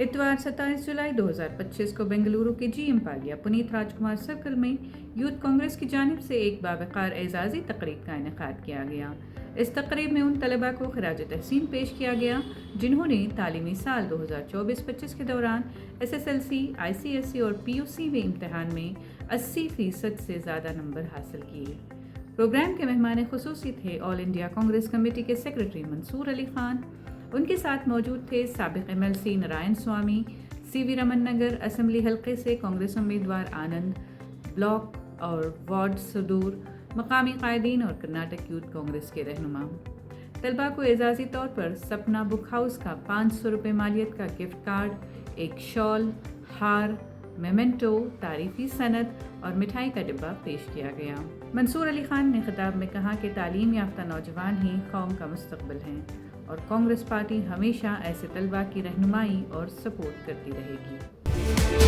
इतवार 27 जुलाई 2025 को बेंगलुरु के GM पालिया पुनीत राजकुमार सर्कल में यूथ कांग्रेस की जानिब से एक बावकार एजाज़ी तकरीब का इनेकाद किया गया। इस तकरीब में उन तलबा को खराज तहसीन पेश किया गया जिन्होंने तालीमी साल 2024-25 के दौरान SSLC, ICSE और PUC में इम्तहान में 80% से ज़्यादा नंबर हासिल किए। प्रोग्राम के मेहमान खुसूसी थे ऑल इंडिया कांग्रेस कमेटी के सेक्रेटरी मंसूर अली खान। उनके साथ मौजूद थे साबिक MLC नारायण स्वामी, CV रमन नगर असेंबली हल्के से कांग्रेस उम्मीदवार आनंद, ब्लॉक और वार्ड सदूर, मकामी कायदीन और कर्नाटक यूथ कांग्रेस के रहनुमा। तलबा को एजाज़ी तौर पर सपना बुक हाउस का 500 रुपये मालियत का गिफ्ट कार्ड, एक शॉल, हार, मेमेंटो, तारीफी सनद और मिठाई का डिब्बा पेश किया गया। मंसूर अली खान ने खिताब में कहा कि तालीम याफ्ता नौजवान ही कौम का मुस्तकबिल हैं और कांग्रेस पार्टी हमेशा ऐसे तलबा की रहनुमाई और सपोर्ट करती रहेगी।